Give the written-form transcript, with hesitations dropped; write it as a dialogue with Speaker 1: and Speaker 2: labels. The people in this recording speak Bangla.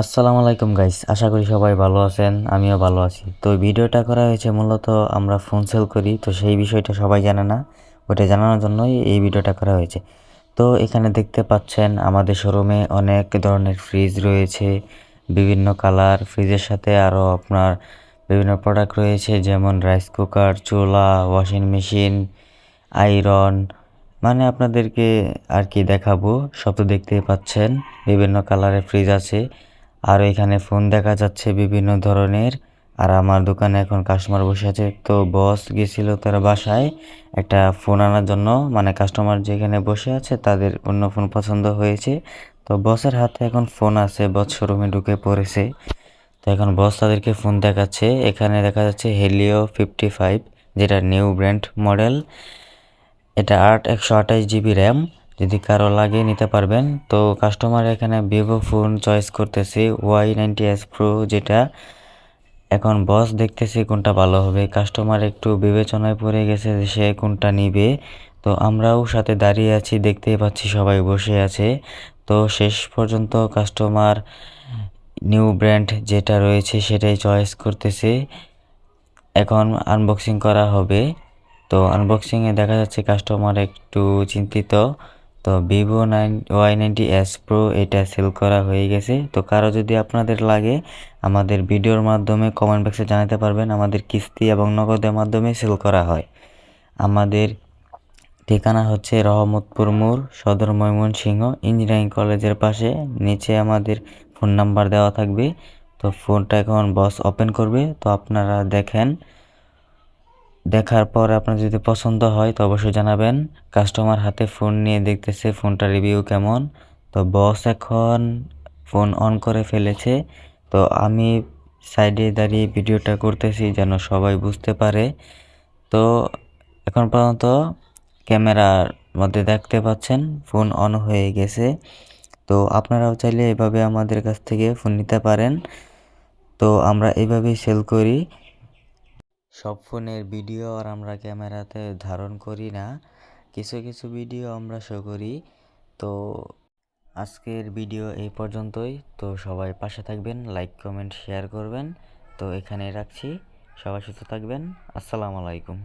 Speaker 1: আসসালামু আলাইকুম গাইস, আশা করি সবাই ভালো আছেন। আমিও ভালো আছি। তো ভিডিওটা করা হয়েছে মূলত আমরা ফোন সেল করি, তো সেই বিষয়টা সবাই জানে না, ওটা জানানোর জন্যই এই ভিডিওটা করা হয়েছে। তো এখানে দেখতে পাচ্ছেন আমাদের শোরুমে অনেক ধরনের ফ্রিজ রয়েছে, বিভিন্ন কালার। ফ্রিজের সাথে আরও আপনার বিভিন্ন প্রোডাক্ট রয়েছে, যেমন রাইস কুকার, চুলা, ওয়াশিং মেশিন, আয়রন। মানে আপনাদেরকে আর কি দেখাবো, সব তো দেখতেই পাচ্ছেন। বিভিন্ন কালারের ফ্রিজ আছে, আর এখানে ফোন দেখা যাচ্ছে বিভিন্ন ধরনের। আর আমার দোকানে এখন কাস্টমার বসে আছে, তো বস গেছিল তার বাসায় একটা ফোন আনার জন্য। মানে কাস্টমার যেখানে বসে আছে তাদের অন্য ফোন পছন্দ হয়েছে, তো বসের হাতে এখন ফোন আছে, বস শোরুমে ঢুকে পড়েছে। তো এখন বস তাদেরকে ফোন দেখাচ্ছে। এখানে দেখা যাচ্ছে হেলিও 55, যেটা নিউ ব্র্যান্ড মডেল। এটা 128 জিবি র্যাম, যদি কারো লাগে নিতে পারবেন। তো কাস্টমার এখানে ভিভো ফোন চয়েস করতেছে Y90s Pro, যেটা এখন বস দেখতেছে কোনটা ভালো হবে। কাস্টমার একটু বিবেচনায় পড়ে গেছে যে সে কোনটা নিবে। তো আমরাও সাথে দাঁড়িয়ে আছি, দেখতেই পাচ্ছি সবাই বসে আছে। তো শেষ পর্যন্ত কাস্টমার নিউ ব্র্যান্ড যেটা রয়েছে সেটাই চয়েস করতেছে। এখন আনবক্সিং করা হবে। তো আনবক্সিংয়ে দেখা যাচ্ছে কাস্টমার একটু চিন্তিত। তো Vivo Y90s Pro এটা সেল করা হয়ে গেছে। তো কারো যদি আপনাদের লাগে আমাদের ভিডিওর মাধ্যমে কমেন্ট বক্সে জানাতে পারবেন। আমাদের কিস্তি এবং নগদের মাধ্যমে সেল করা হয়। আমাদের ঠিকানা হচ্ছে রহমতপুর মোড়, সদর ময়মনসিংহ, ইঞ্জিনিয়ারিং কলেজের পাশে। নিচে আমাদের ফোন নাম্বার দেওয়া থাকবে। তো ফোনটা এখন বস ওপেন করবে, তো আপনারা দেখেন। দেখার পর আপনার যদি পছন্দ হয় তো অবশ্যই জানাবেন। কাস্টমার হাতে ফোন নিয়ে দেখতেছে ফোনটা রিভিউ কেমন। তো বস এখন ফোন অন করে ফেলেছে। তো আমি সাইডে দাঁড়িয়ে ভিডিওটা করতেছি যেন সবাই বুঝতে পারে। তো এখন পর্যন্ত ক্যামেরার মধ্যে দেখতে পাচ্ছেন ফোন অন হয়ে গেছে। তো আপনারাও চাইলে এভাবে আমাদের কাছ থেকে ফোন নিতে পারেন। তো আমরা এভাবেই সেল করি। সব ফোনের ভিডিও আর আমরা ক্যামেরাতে ধারণ করি না, কিছু কিছু ভিডিও আমরা শো করি। তো আজকের ভিডিও এই পর্যন্তই। তো সবাই পাশে থাকবেন, লাইক কমেন্ট শেয়ার করবেন। তো এখানেই রাখছি, সবাই সুস্থ থাকবেন। আসসালামু আলাইকুম।